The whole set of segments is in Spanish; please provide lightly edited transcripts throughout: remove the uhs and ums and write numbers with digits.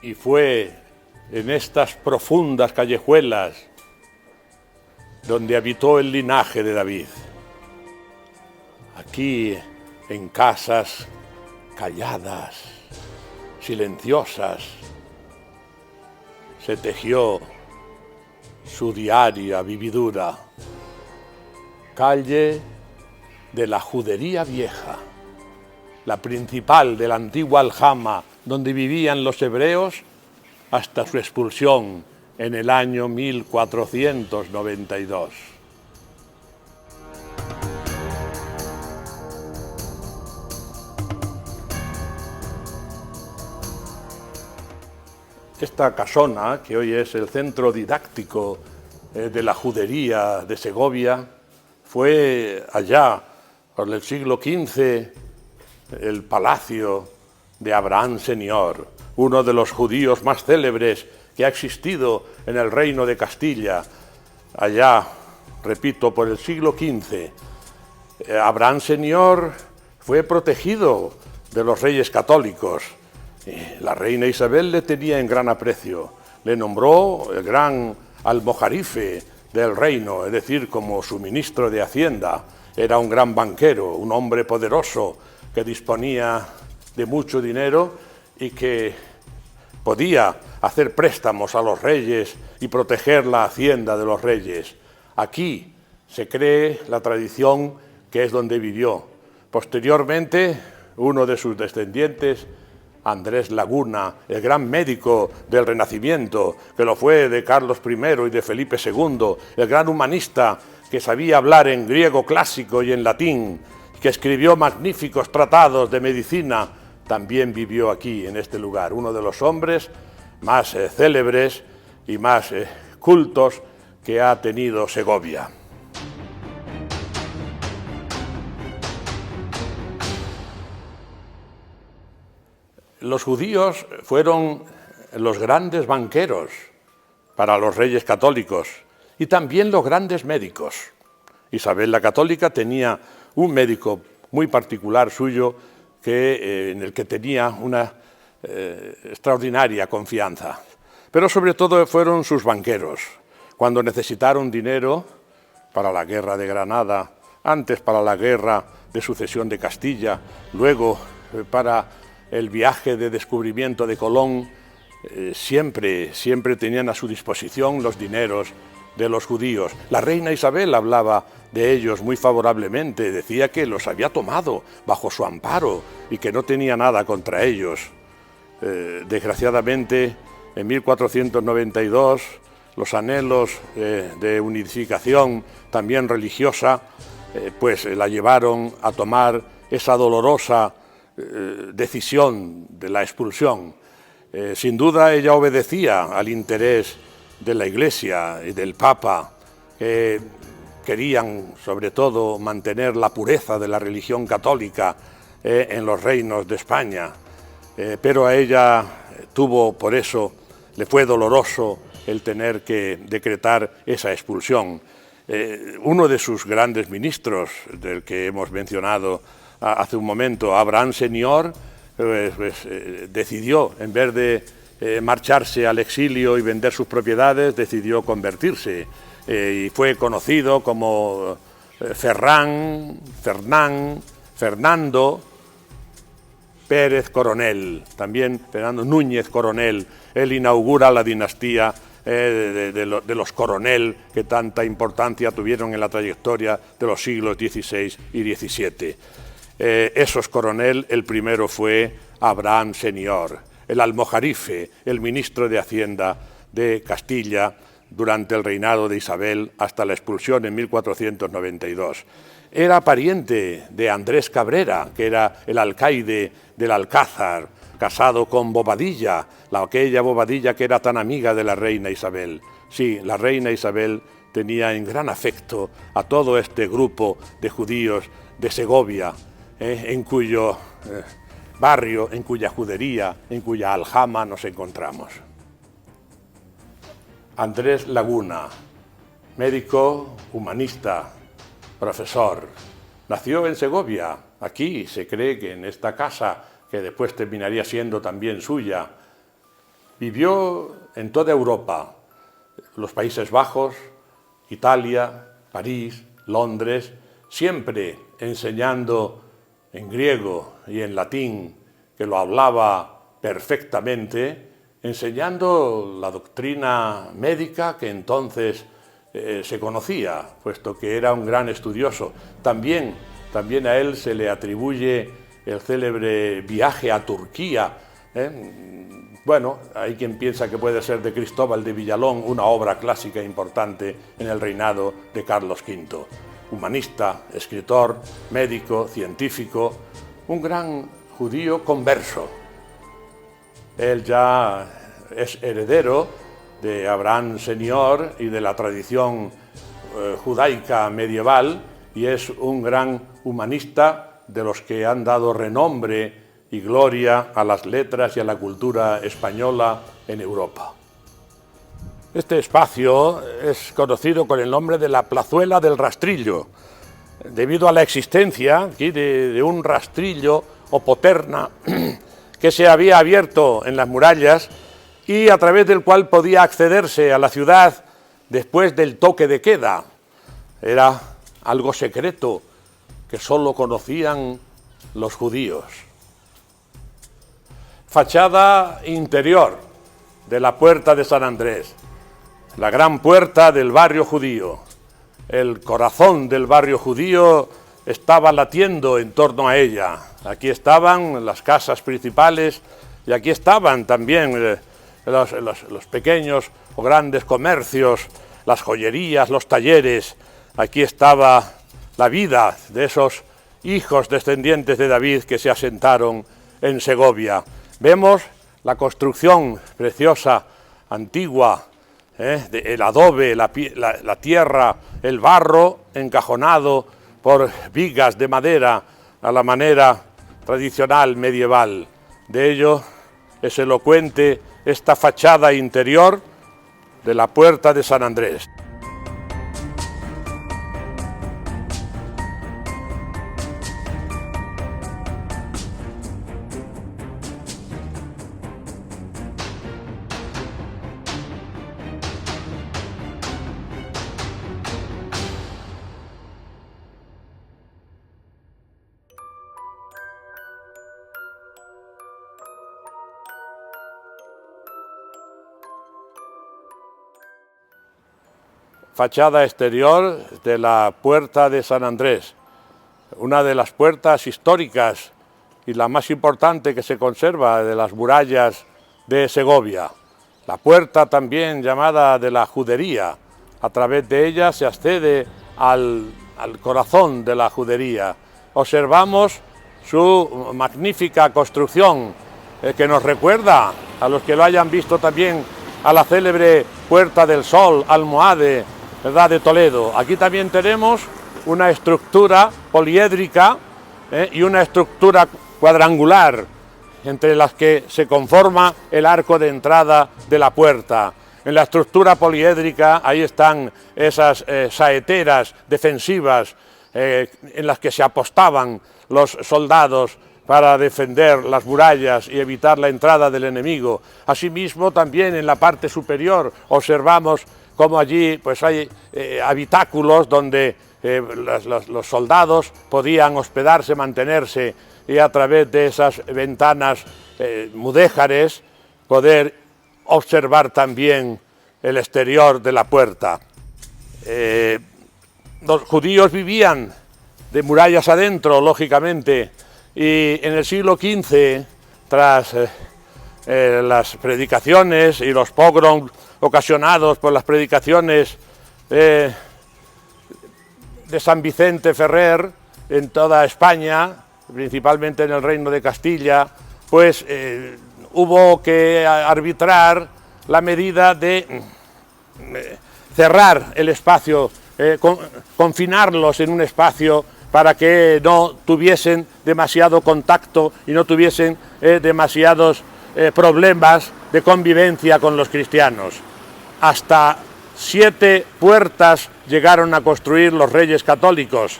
Y fue en estas profundas callejuelas donde habitó el linaje de David. Aquí, en casas calladas, silenciosas, se tejió su diaria vividura. Calle de la Judería Vieja, la principal de la antigua aljama donde vivían los hebreos hasta su expulsión en el año 1492. Esta casona, que hoy es el centro didáctico de la judería de Segovia, fue allá, por el siglo XV, el palacio de Abraham Senior, uno de los judíos más célebres que ha existido en el reino de Castilla. Allá, repito, por el siglo XV, Abraham Senior fue protegido de los reyes católicos. La reina Isabel le tenía en gran aprecio, le nombró el gran almojarife del reino, es decir, como su ministro de Hacienda. Era un gran banquero, un hombre poderoso que disponía de mucho dinero y que podía hacer préstamos a los reyes y proteger la hacienda de los reyes. Aquí se cree la tradición que es donde vivió. Posteriormente, uno de sus descendientes, Andrés Laguna, el gran médico del Renacimiento, que lo fue de Carlos I y de Felipe II, el gran humanista que sabía hablar en griego clásico y en latín, que escribió magníficos tratados de medicina, también vivió aquí, en este lugar, uno de los hombres más célebres y más cultos que ha tenido Segovia. Los judíos fueron los grandes banqueros para los reyes católicos y también los grandes médicos. Isabel la Católica tenía un médico muy particular suyo en el que tenía una extraordinaria confianza. Pero sobre todo fueron sus banqueros. Cuando necesitaron dinero para la guerra de Granada, antes para la guerra de sucesión de Castilla, luego para el viaje de descubrimiento de Colón, siempre tenían a su disposición los dineros de los judíos. La reina Isabel hablaba de ellos muy favorablemente, decía que los había tomado bajo su amparo y que no tenía nada contra ellos. Desgraciadamente, en 1492, los anhelos de unificación, también religiosa, pues la llevaron a tomar esa dolorosa decisión de la expulsión. Sin duda ella obedecía al interés de la Iglesia y del Papa, que querían sobre todo mantener la pureza de la religión católica en los reinos de España, pero a ella por eso le fue doloroso el tener que decretar esa expulsión. Uno de sus grandes ministros, del que hemos mencionado hace un momento, Abraham Senior, decidió, en vez de marcharse al exilio y vender sus propiedades, decidió convertirse y fue conocido como Fernando Pérez Coronel, también Fernando Núñez Coronel. Él inaugura la dinastía de los Coronel, que tanta importancia tuvieron en la trayectoria de los siglos XVI y XVII. Esos Coronel, el primero fue Abraham Senior, el almojarife, el ministro de Hacienda de Castilla durante el reinado de Isabel hasta la expulsión en 1492. Era pariente de Andrés Cabrera, que era el alcaide del Alcázar, casado con Bobadilla, aquella Bobadilla que era tan amiga de la reina Isabel. Sí, la reina Isabel tenía en gran afecto a todo este grupo de judíos de Segovia, en cuyo barrio, en cuya judería, en cuya aljama nos encontramos. Andrés Laguna, médico, humanista, profesor, nació en Segovia. Aquí se cree que en esta casa, que después terminaría siendo también suya, Vivió en toda Europa, los Países Bajos, Italia, París, Londres, siempre enseñando en griego y en latín, que lo hablaba perfectamente, enseñando la doctrina médica que entonces se conocía, puesto que era un gran estudioso. También a él se le atribuye el célebre viaje a Turquía. Bueno, hay quien piensa que puede ser de Cristóbal de Villalón, una obra clásica importante en el reinado de Carlos V. Humanista, escritor, médico, científico, un gran judío converso. Él ya es heredero de Abraham Senior y de la tradición judaica medieval, y es un gran humanista de los que han dado renombre y gloria a las letras y a la cultura española en Europa. Este espacio es conocido con el nombre de la Plazuela del Rastrillo, debido a la existencia aquí de un rastrillo o poterna que se había abierto en las murallas y a través del cual podía accederse a la ciudad después del toque de queda. Era algo secreto que solo conocían los judíos. Fachada interior de la Puerta de San Andrés, la gran puerta del barrio judío. El corazón del barrio judío estaba latiendo en torno a ella. Aquí estaban las casas principales y aquí estaban también los pequeños o grandes comercios, las joyerías, los talleres. Aquí estaba la vida de esos hijos descendientes de David que se asentaron en Segovia. Vemos la construcción preciosa, antigua, el adobe, la tierra, el barro encajonado por vigas de madera a la manera tradicional medieval. De ello es elocuente esta fachada interior de la Puerta de San Andrés. Fachada exterior de la Puerta de San Andrés, una de las puertas históricas y la más importante que se conserva de las murallas de Segovia. La puerta también llamada de la Judería. A través de ella se accede al corazón de la Judería. Observamos su magnífica construcción que nos recuerda, a los que lo hayan visto también, a la célebre Puerta del Sol, almohade, ¿verdad?, de Toledo. Aquí también tenemos una estructura poliédrica y una estructura cuadrangular, entre las que se conforma el arco de entrada de la puerta. En la estructura poliédrica ahí están esas saeteras defensivas en las que se apostaban los soldados para defender las murallas y evitar la entrada del enemigo. Asimismo, también en la parte superior observamos cómo allí pues hay habitáculos donde los soldados podían hospedarse, mantenerse, y a través de esas ventanas mudéjares poder observar también el exterior de la puerta. Los judíos vivían de murallas adentro, lógicamente, y en el siglo XV, tras las predicaciones y los pogroms ocasionados por las predicaciones de San Vicente Ferrer en toda España, principalmente en el Reino de Castilla, pues hubo que arbitrar la medida de cerrar el espacio, confinarlos en un espacio para que no tuviesen demasiado contacto y no tuviesen demasiados problemas de convivencia con los cristianos. Hasta 7 puertas llegaron a construir los reyes católicos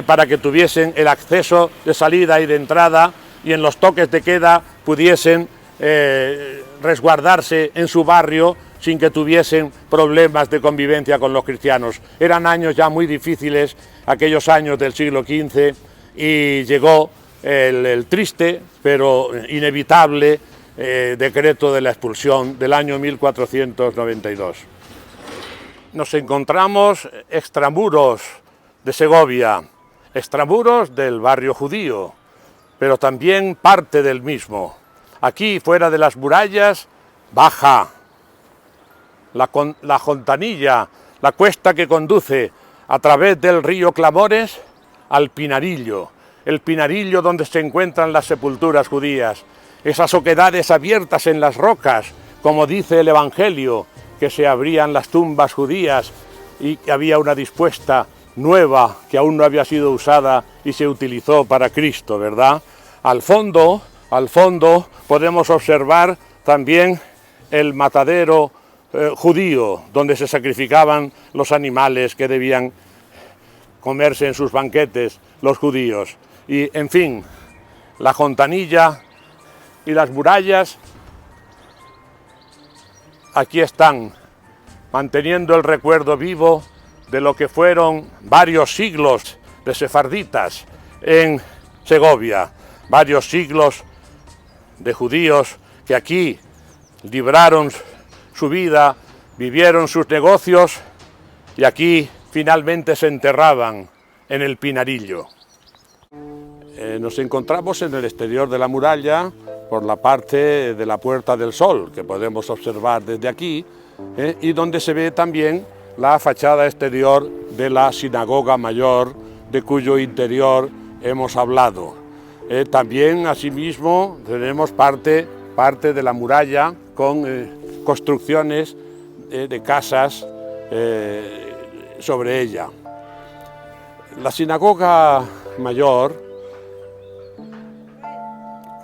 para que tuviesen el acceso de salida y de entrada, y en los toques de queda pudiesen resguardarse en su barrio sin que tuviesen problemas de convivencia con los cristianos. Eran años ya muy difíciles, aquellos años del siglo XV, y llegó el triste pero inevitable decreto de la expulsión del año 1492. Nos encontramos extramuros de Segovia, extramuros del barrio judío, pero también parte del mismo. Aquí, fuera de las murallas, baja la Fontanilla, la cuesta que conduce a través del río Clamores al Pinarillo, el Pinarillo donde se encuentran las sepulturas judías, esas oquedades abiertas en las rocas, como dice el Evangelio, que se abrían las tumbas judías y que había una dispuesta nueva que aún no había sido usada y se utilizó para Cristo, ¿verdad? Al fondo podemos observar también el matadero judío, donde se sacrificaban los animales que debían comerse en sus banquetes los judíos. Y, en fin, la Fontanilla y las murallas aquí están, manteniendo el recuerdo vivo de lo que fueron varios siglos de sefarditas en Segovia, varios siglos de judíos que aquí libraron su vida, vivieron sus negocios y aquí finalmente se enterraban en el Pinarillo. Nos encontramos en el exterior de la muralla por la parte de la Puerta del Sol, que podemos observar desde aquí, y donde se ve también la fachada exterior de la Sinagoga Mayor, de cuyo interior hemos hablado. También, asimismo, tenemos parte de la muralla con construcciones de casas sobre ella. La Sinagoga Mayor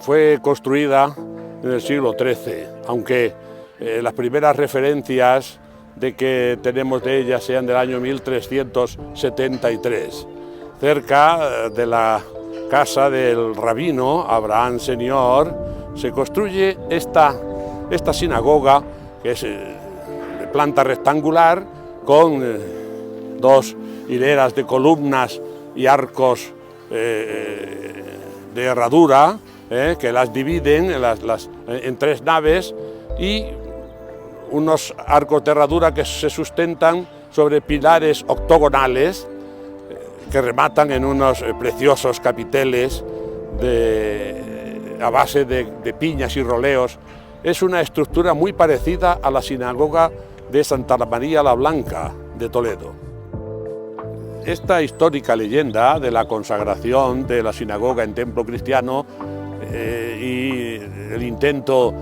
fue construida en el siglo XIII, aunque las primeras referencias de que tenemos de ella sean del año 1373. Cerca de la casa del rabino Abraham Senior se construye esta sinagoga, que es de planta rectangular, con dos hileras de columnas y arcos de herradura, que las dividen en tres naves, y unos arcos de herradura que se sustentan sobre pilares octogonales que rematan en unos preciosos capiteles a base de piñas y roleos. Es una estructura muy parecida a la sinagoga de Santa María la Blanca de Toledo. Esta histórica leyenda de la consagración de la sinagoga en templo cristiano y el intento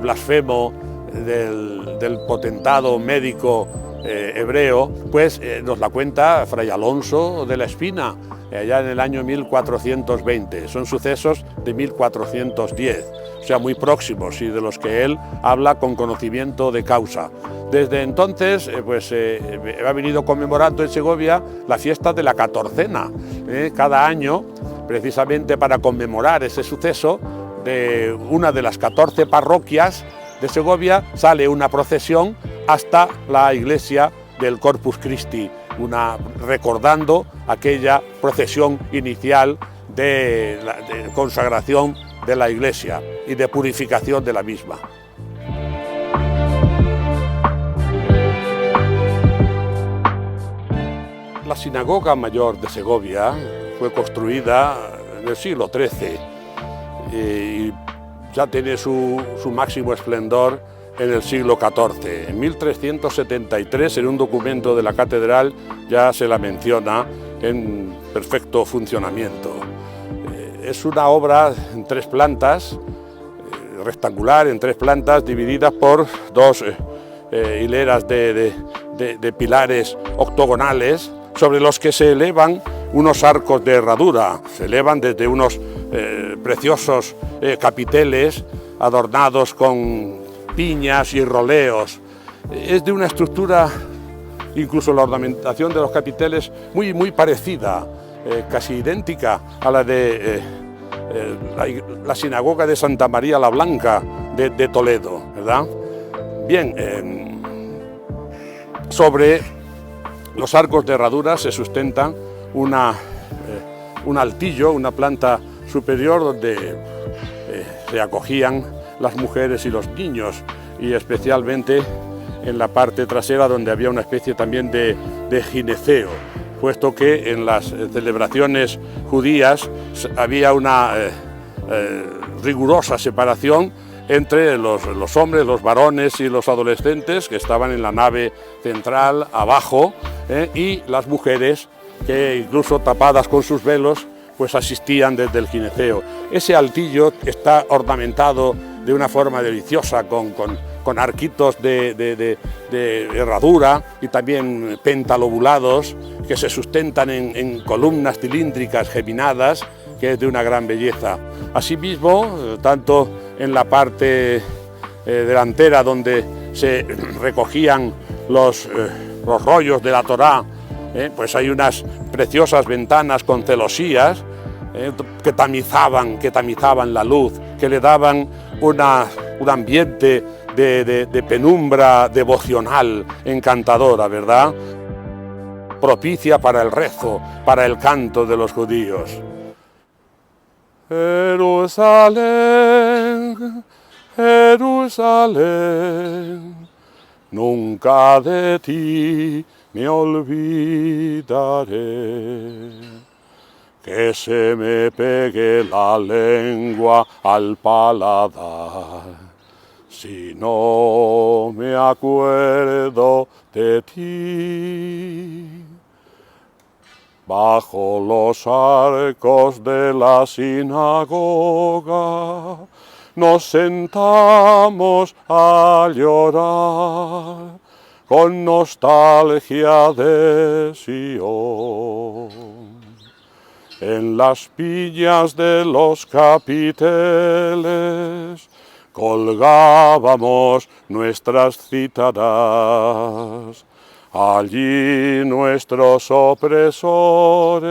blasfemo del potentado médico hebreo, pues nos la cuenta Fray Alonso de la Espina, allá en el año 1420. Son sucesos de 1410, o sea, muy próximos, y de los que él habla con conocimiento de causa. Desde entonces, ha venido conmemorando en Segovia la fiesta de la Catorcena, cada año, precisamente para conmemorar ese suceso. De una de las 14 parroquias de Segovia sale una procesión hasta la iglesia del Corpus Christi, recordando aquella procesión inicial de consagración de la iglesia y de purificación de la misma. La Sinagoga Mayor de Segovia fue construida en el siglo XIII y ya tiene su máximo esplendor en el siglo XIV. En 1373, en un documento de la catedral, ya se la menciona en perfecto funcionamiento. Es una obra en tres plantas, rectangular, en tres plantas, divididas por dos hileras de pilares octogonales, sobre los que se elevan unos arcos de herradura. Se elevan desde unos preciosos capiteles adornados con piñas y roleos. Es de una estructura, incluso la ornamentación de los capiteles, muy parecida, casi idéntica a la de la sinagoga de Santa María la Blanca de Toledo, ¿verdad? Bien, sobre los arcos de herradura se sustenta un altillo, una planta superior donde se acogían las mujeres y los niños, y especialmente en la parte trasera donde había una especie también de gineceo, puesto que en las celebraciones judías había una rigurosa separación entre los hombres, los varones y los adolescentes que estaban en la nave central abajo, y las mujeres que incluso tapadas con sus velos pues asistían desde el gineceo. Ese altillo está ornamentado de una forma deliciosa con arquitos de herradura y también pentalobulados que se sustentan en columnas cilíndricas geminadas, que es de una gran belleza. Asimismo, tanto en la parte delantera donde se recogían los rollos de la Torá, pues hay unas preciosas ventanas con celosías que tamizaban la luz, que le daban un ambiente de penumbra devocional encantadora, ¿verdad? Propicia para el rezo, para el canto de los judíos. Jerusalén, Jerusalén, nunca de ti me olvidaré. Que se me pegue la lengua al paladar, si no me acuerdo de ti. Bajo los arcos de la sinagoga nos sentamos a llorar con nostalgia de Sion. En las piñas de los capiteles colgábamos nuestras cítaras. Allí nuestros opresores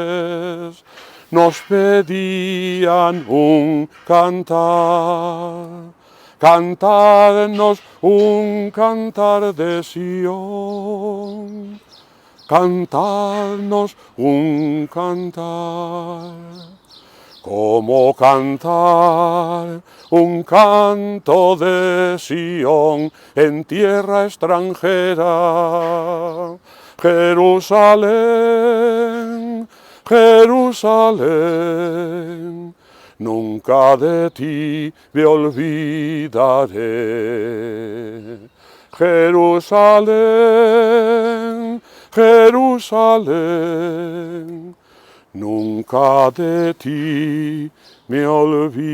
nos pedían un cantar, cantarnos un cantar de Sion, cantarnos un cantar. Como cantar un canto de Sion en tierra extranjera. Jerusalén, Jerusalén, nunca de ti me olvidaré. Jerusalén, Jerusalén, nunca de ti me olvidaré.